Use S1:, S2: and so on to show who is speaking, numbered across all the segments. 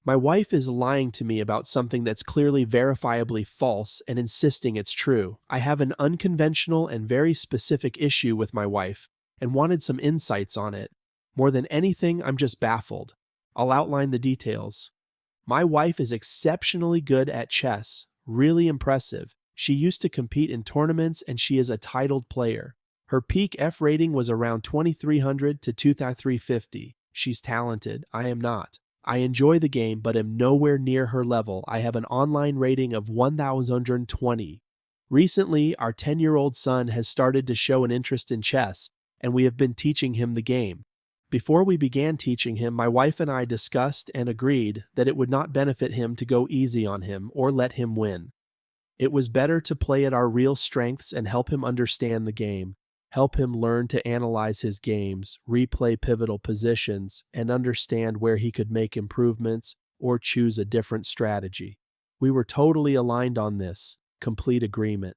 S1: My wife is lying to me about something that's clearly verifiably false and insisting it's true. I have an unconventional and very specific issue with my wife and wanted some insights on it. More than anything, I'm just baffled. I'll outline the details. My wife is exceptionally good at chess, really impressive. She used to compete in tournaments and she is a titled player. Her peak F rating was around 2300 to 2350. She's talented. I am not. I enjoy the game but am nowhere near her level. I have an online rating of 1020. Recently, our 10-year-old son has started to show an interest in chess, and we have been teaching him the game. Before we began teaching him, my wife and I discussed and agreed that it would not benefit him to go easy on him or let him win. It was better to play at our real strengths and help him understand the game, help him learn to analyze his games, replay pivotal positions, and understand where he could make improvements or choose a different strategy. We were totally aligned on this, complete agreement.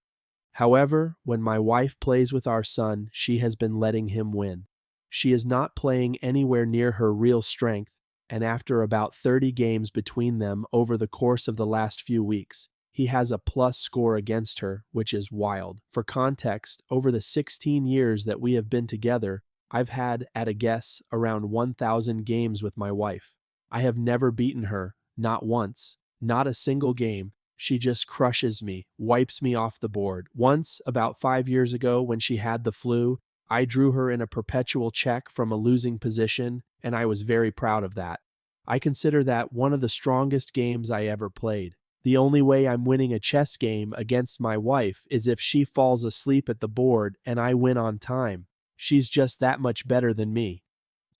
S1: However, when my wife plays with our son, she has been letting him win. She is not playing anywhere near her real strength, and after about 30 games between them over the course of the last few weeks, he has a plus score against her, which is wild. For context, over the 16 years that we have been together, I've had, at a guess, around 1,000 games with my wife. I have never beaten her, not once, not a single game. She just crushes me, wipes me off the board. Once, about 5 years ago, when she had the flu, I drew her in a perpetual check from a losing position, and I was very proud of that. I consider that one of the strongest games I ever played. The only way I'm winning a chess game against my wife is if she falls asleep at the board and I win on time. She's just that much better than me.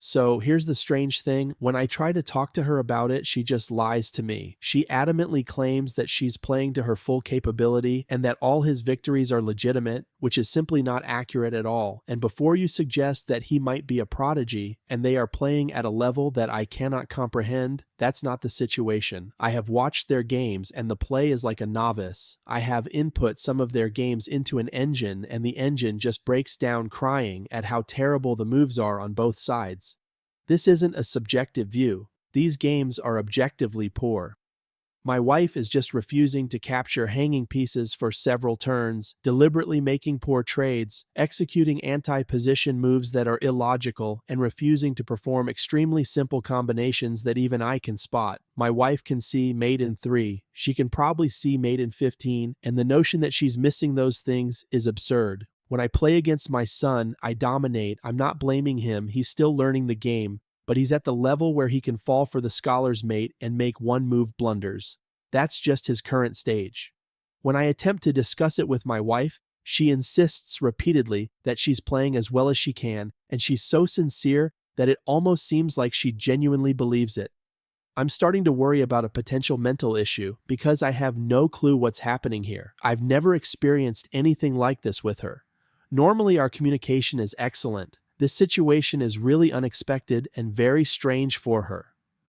S1: So here's the strange thing. When I try to talk to her about it, she just lies to me. She adamantly claims that she's playing to her full capability and that all his victories are legitimate, which is simply not accurate at all. And before you suggest that he might be a prodigy and they are playing at a level that I cannot comprehend, that's not the situation. I have watched their games and the play is like a novice. I have input some of their games into an engine and the engine just breaks down crying at how terrible the moves are on both sides. This isn't a subjective view. These games are objectively poor. My wife is just refusing to capture hanging pieces for several turns, deliberately making poor trades, executing anti-position moves that are illogical, and refusing to perform extremely simple combinations that even I can spot. My wife can see mate in 3, she can probably see mate in 15, and the notion that she's missing those things is absurd. When I play against my son, I dominate. I'm not blaming him, he's still learning the game, but he's at the level where he can fall for the scholar's mate and make one-move blunders. That's just his current stage. When I attempt to discuss it with my wife, she insists repeatedly that she's playing as well as she can, and she's so sincere that it almost seems like she genuinely believes it. I'm starting to worry about a potential mental issue because I have no clue what's happening here. I've never experienced anything like this with her. Normally, our communication is excellent. This situation is really unexpected and very strange for her.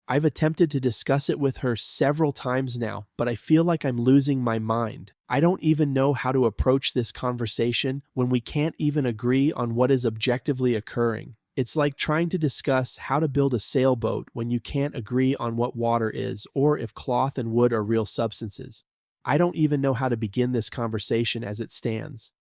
S1: I've attempted to discuss it with her several times now, but I feel like I'm losing my mind. I don't even know how to approach this conversation when we can't even agree on what is objectively occurring. It's like trying to discuss how to build a sailboat when you can't agree on what water is or if cloth and wood are real substances. I don't even know how to begin this conversation as it stands.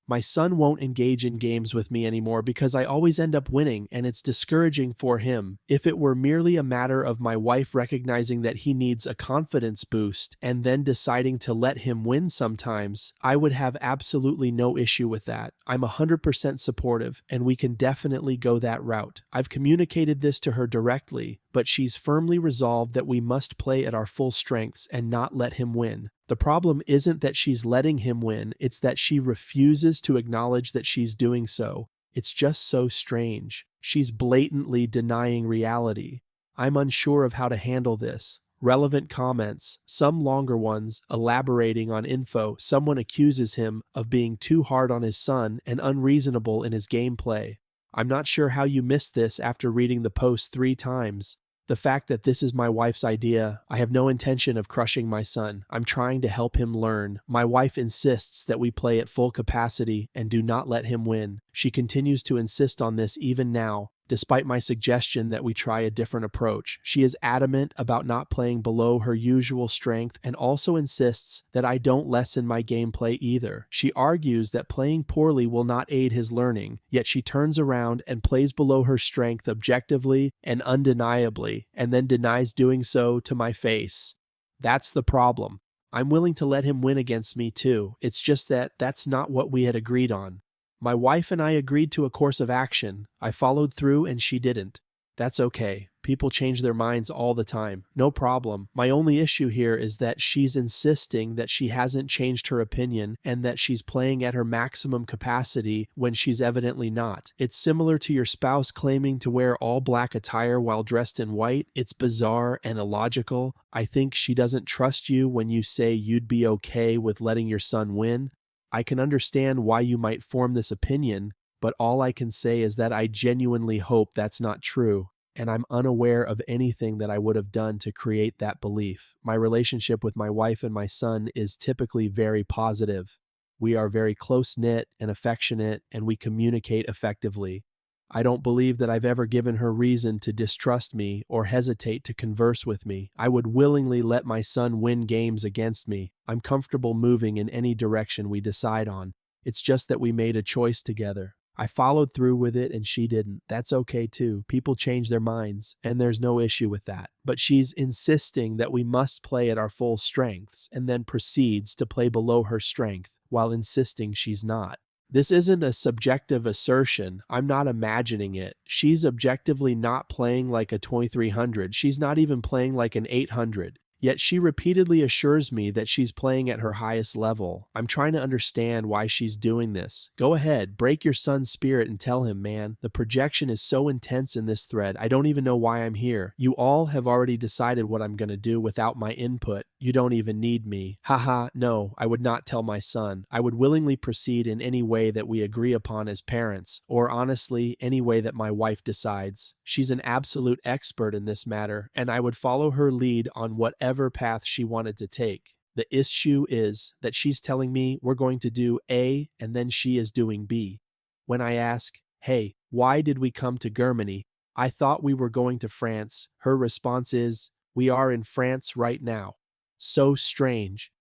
S1: My son won't engage in games with me anymore because I always end up winning, and it's discouraging for him. If it were merely a matter of my wife recognizing that he needs a confidence boost and then deciding to let him win sometimes, I would have absolutely no issue with that. I'm 100% supportive, and we can definitely go that route. I've communicated this to her directly, but she's firmly resolved that we must play at our full strengths and not let him win. The problem isn't that she's letting him win, it's that she refuses to acknowledge that she's doing so. It's just so strange. She's blatantly denying reality. I'm unsure of how to handle this. Relevant comments, some longer ones, elaborating on info. Someone accuses him of being too hard on his son and unreasonable in his gameplay. I'm not sure how you missed this after reading the post 3 times. The fact that this is my wife's idea, I have no intention of crushing my son. I'm trying to help him learn. My wife insists that we play at full capacity and do not let him win. She continues to insist on this even now, Despite my suggestion that we try a different approach, she is adamant about not playing below her usual strength and also insists that I don't lessen my gameplay either. She argues that playing poorly will not aid his learning, yet she turns around and plays below her strength objectively and undeniably, and then denies doing so to my face. That's the problem. I'm willing to let him win against me too. It's just that that's not what we had agreed on. My wife and I agreed to a course of action. I followed through and she didn't. That's okay. People change their minds all the time. No problem. My only issue here is that she's insisting that she hasn't changed her opinion and that she's playing at her maximum capacity when she's evidently not. It's similar to your spouse claiming to wear all black attire while dressed in white. It's bizarre and illogical. I think she doesn't trust you when you say you'd be okay with letting your son win. I can understand why you might form this opinion, but all I can say is that I genuinely hope that's not true, and I'm unaware of anything that I would have done to create that belief. My relationship with my wife and my son is typically very positive. We are very close-knit and affectionate, and we communicate effectively. I don't believe that I've ever given her reason to distrust me or hesitate to converse with me. I would willingly let my son win games against me. I'm comfortable moving in any direction we decide on. It's just that we made a choice together. I followed through with it and she didn't. That's okay too. People change their minds, and there's no issue with that. But she's insisting that we must play at our full strengths and then proceeds to play below her strength while insisting she's not. This isn't a subjective assertion. I'm not imagining it. She's objectively not playing like a 2300. She's not even playing like an 800. Yet she repeatedly assures me that she's playing at her highest level. I'm trying to understand why she's doing this. Go ahead, break your son's spirit and tell him, man. The projection is so intense in this thread, I don't even know why I'm here. You all have already decided what I'm going to do without my input. You don't even need me. Haha, no, I would not tell my son. I would willingly proceed in any way that we agree upon as parents, or honestly, any way that my wife decides. She's an absolute expert in this matter, and I would follow her lead on whatever path she wanted to take. The issue is that she's telling me we're going to do A and then she is doing B. When I ask, hey, why did we come to Germany? I thought we were going to France. Her response is, we are in France right now. So strange.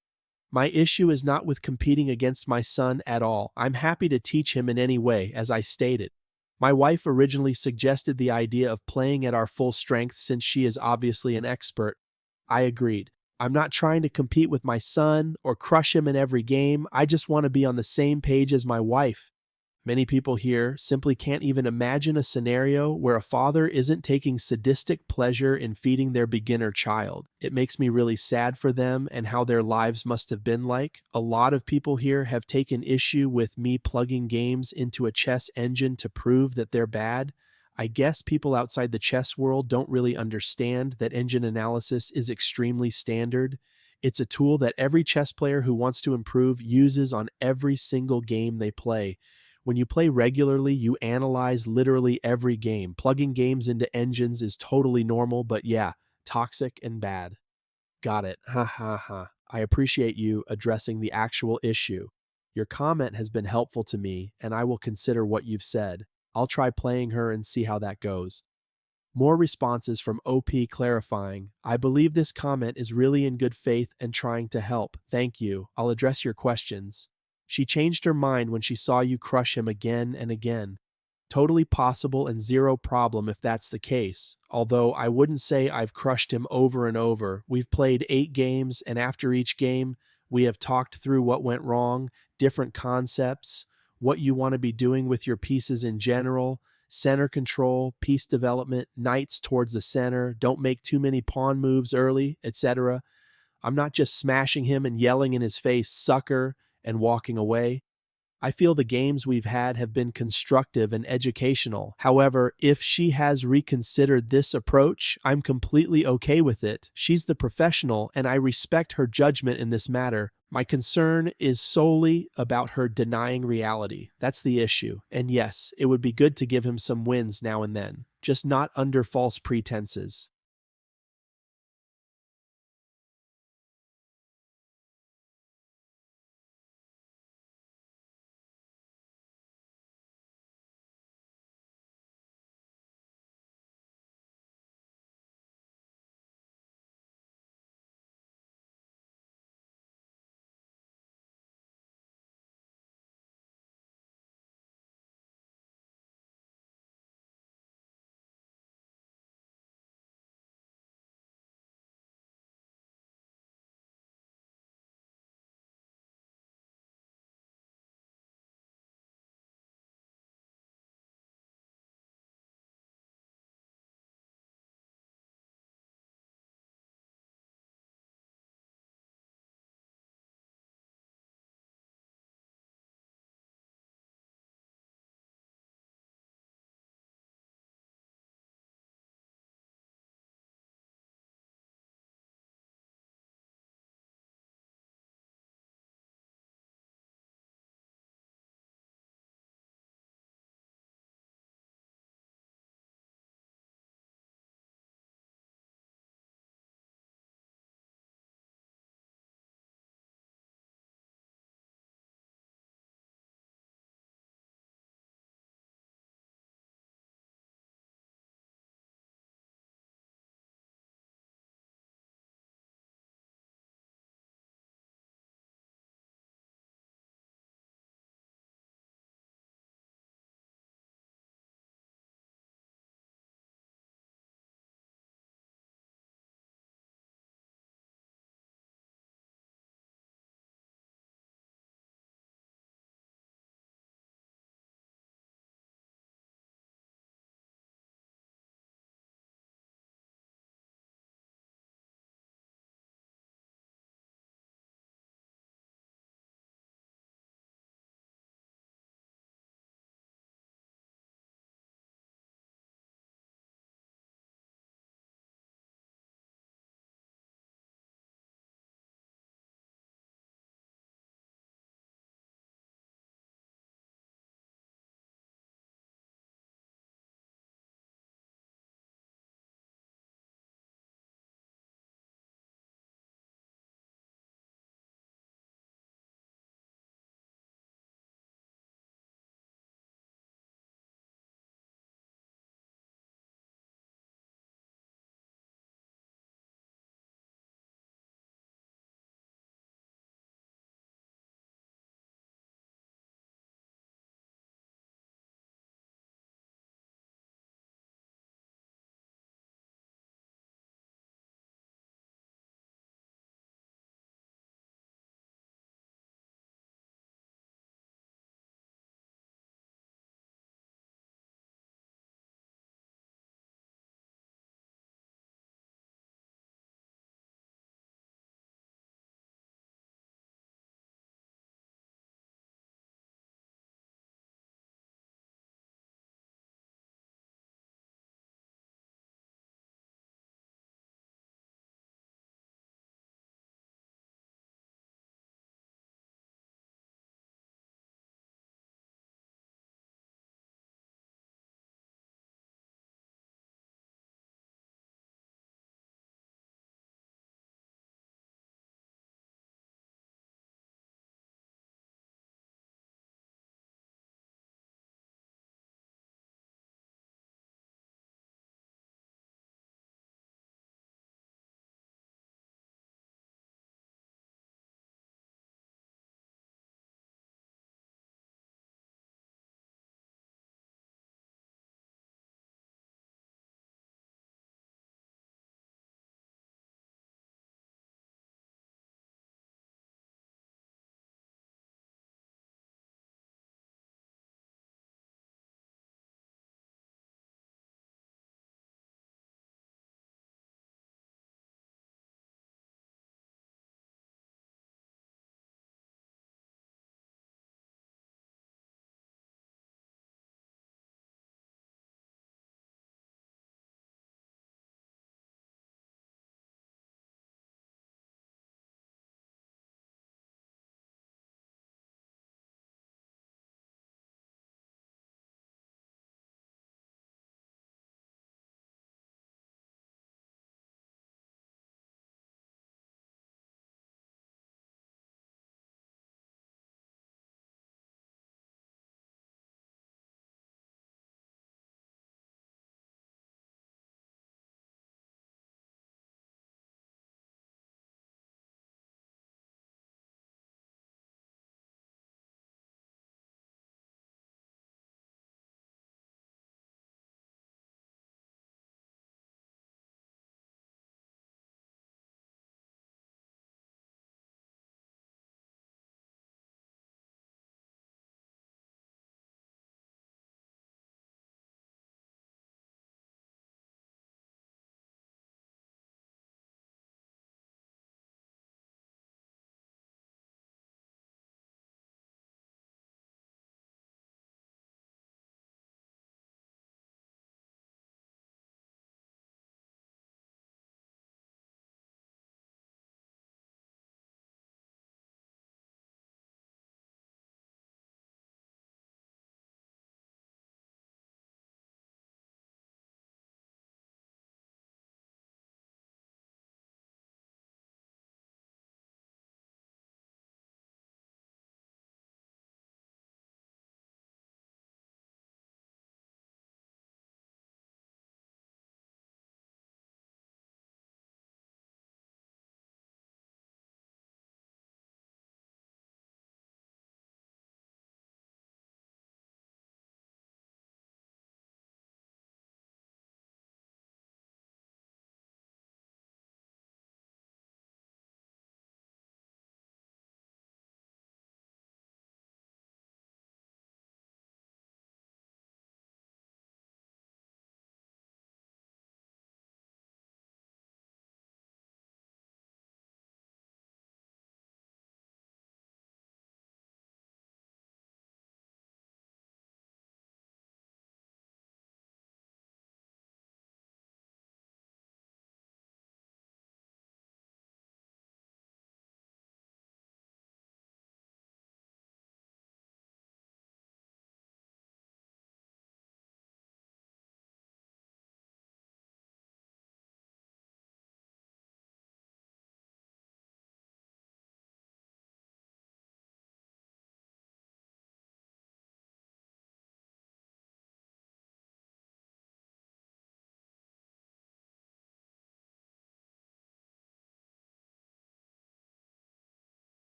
S1: My issue is not with competing against my son at all. I'm happy to teach him in any way, as I stated. My wife originally suggested the idea of playing at our full strength since she is obviously an expert. I agreed. I'm not trying to compete with my son or crush him in every game. I just want to be on the same page as my wife. Many people here simply can't even imagine a scenario where a father isn't taking sadistic pleasure in feeding their beginner child. It makes me really sad for them and how their lives must have been like. A lot of people here have taken issue with me plugging games into a chess engine to prove that they're bad. I guess people outside the chess world don't really understand that engine analysis is extremely standard. It's a tool that every chess player who wants to improve uses on every single game they play. When you play regularly, you analyze literally every game. Plugging games into engines is totally normal, but yeah, toxic and bad. Got it. Ha ha ha. I appreciate you addressing the actual issue. Your comment has been helpful to me, and I will consider what you've said. I'll try playing her and see how that goes. More responses from OP clarifying, I believe this comment is really in good faith and trying to help. Thank you. I'll address your questions. She changed her mind when she saw you crush him again and again. Totally possible and zero problem if that's the case, although I wouldn't say I've crushed him over and over. We've played 8 games, and after each game, we have talked through what went wrong, different concepts, what you want to be doing with your pieces in general, center control, piece development, knights towards the center, don't make too many pawn moves early, etc. I'm not just smashing him and yelling in his face, sucker, and walking away. I feel the games we've had have been constructive and educational. However, if she has reconsidered this approach, I'm completely okay with it. She's the professional, and I respect her judgment in this matter. My concern is solely about her denying reality. That's the issue. And yes, it would be good to give him some wins now and then, just not under false pretenses.